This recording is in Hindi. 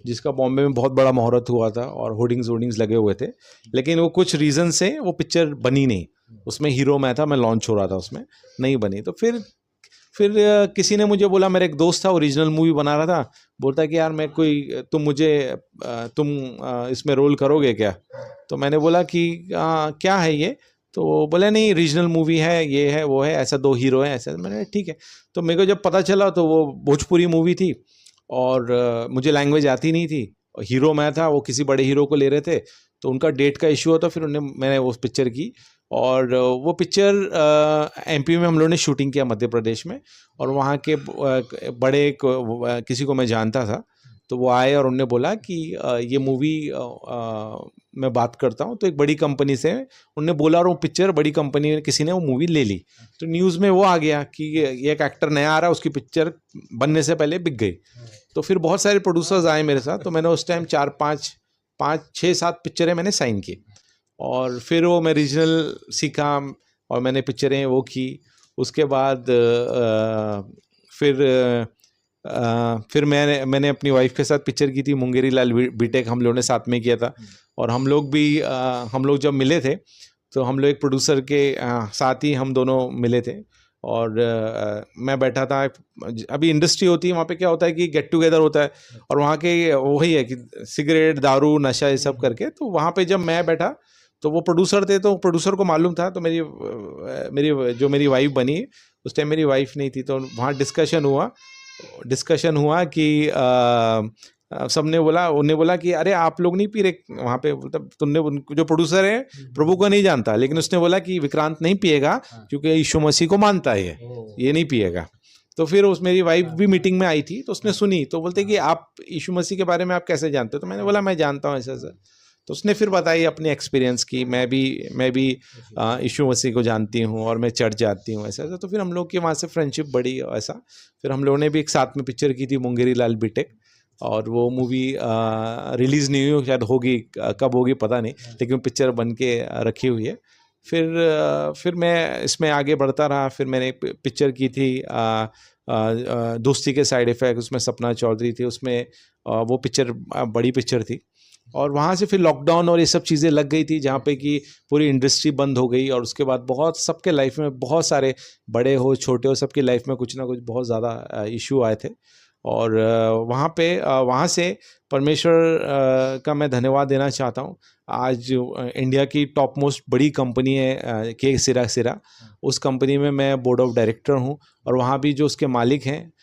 जिसका बॉम्बे में बहुत बड़ा मुहूर्त हुआ था और होर्डिंग्स लगे हुए थे, लेकिन वो कुछ रीज़न से वो पिक्चर बनी नहीं। उसमें हीरो मैं था, मैं लॉन्च हो रहा था, उसमें नहीं बनी। तो फिर किसी ने मुझे बोला, मेरा एक दोस्त था ओरिजिनल मूवी बना रहा था, बोलता है कि यार मैं कोई तुम इसमें रोल करोगे क्या? तो मैंने बोला कि क्या है ये? तो बोला नहीं, रीजनल मूवी है, ये है वो है, ऐसा 2 हीरो हैं ऐसा। मैंने ठीक है। तो मेरे को जब पता चला तो वो भोजपुरी मूवी थी और मुझे लैंग्वेज आती नहीं थी, हीरो मैं था, वो किसी बड़े हीरो को ले रहे थे, तो उनका डेट का इशू होता, फिर मैंने उस पिक्चर की। और वो पिक्चर एमपी में हम लोगों ने शूटिंग किया, मध्य प्रदेश में। और वहाँ के बड़े किसी को मैं जानता था, तो वो आए और उन्होंने बोला कि ये मूवी मैं बात करता हूँ। तो एक बड़ी कंपनी से उन्होंने बोला, और वो पिक्चर बड़ी कंपनी ने, किसी ने वो मूवी ले ली। तो न्यूज़ में वो आ गया कि ये एक एक्टर नया आ रहा है, उसकी पिक्चर बनने से पहले बिक गई। तो फिर बहुत सारे प्रोड्यूसर्स आए मेरे साथ, तो मैंने उस टाइम 4-5-6-7 पिक्चरें मैंने साइन की। और फिर वो मैं रीजनल सीखा और मैंने पिक्चरें वो की। उसके बाद फिर मैंने अपनी वाइफ के साथ पिक्चर की थी, मुंगेरी लाल बीटेक, हम लोगों ने साथ में किया था। और हम लोग जब मिले थे तो हम लोग एक प्रोड्यूसर के साथ ही हम दोनों मिले थे। और मैं बैठा था, अभी इंडस्ट्री होती है वहाँ पे, क्या होता है कि गेट टुगेदर होता है, और वहाँ के वही है कि सिगरेट, दारू, नशा, ये सब करके। तो वहाँ पे जब मैं बैठा तो वो प्रोड्यूसर थे, तो प्रोड्यूसर को मालूम था। तो मेरी वाइफ बनी, उस टाइम मेरी वाइफ नहीं थी, तो वहाँ डिस्कशन हुआ कि सबने बोला, उन्हें बोला कि अरे आप लोग नहीं पी रहे वहाँ पे। मतलब जो प्रोड्यूसर है प्रभु को नहीं जानता, लेकिन उसने बोला कि विक्रांत नहीं पिएगा क्योंकि यीशु मसीह को मानता है, ये नहीं पिएगा। तो फिर मेरी वाइफ भी मीटिंग में आई थी, तो उसने सुनी, तो बोलते कि आप यीशु मसीह के बारे में आप कैसे जानते हो? तो मैंने बोला मैं जानता हूँ ऐसा ऐसा। तो उसने फिर बताई अपनी एक्सपीरियंस की, मैं भी यीशु मसीह को जानती हूँ और मैं चर्च जाती हूँ, ऐसा ऐसा। तो फिर हम लोग की वहाँ से फ्रेंडशिप बढ़ी ऐसा। फिर हम लोगों ने भी एक साथ में पिक्चर की थी, मुंगेरी लाल बीटेक। और वो मूवी रिलीज़ नहीं हुई, शायद होगी, कब होगी पता नहीं, लेकिन पिक्चर बन के रखी हुई है। फिर मैं इसमें आगे बढ़ता रहा। फिर मैंने एक पिक्चर की थी दोस्ती के साइड इफ़ेक्ट, उसमें सपना चौधरी थी उसमें। वो पिक्चर बड़ी पिक्चर थी। और वहाँ से फिर लॉकडाउन और ये सब चीज़ें लग गई थी, जहाँ पे कि पूरी इंडस्ट्री बंद हो गई। और उसके बाद सबके लाइफ में, बहुत सारे, बड़े हो छोटे हो, सबकी लाइफ में कुछ ना कुछ बहुत ज़्यादा इशू आए थे। और वहाँ से परमेश्वर का मैं धन्यवाद देना चाहता हूँ। आज इंडिया की टॉप मोस्ट बड़ी कंपनी है के सिरा, उस कंपनी में मैं बोर्ड ऑफ डायरेक्टर हूँ। और वहाँ भी जो उसके मालिक हैं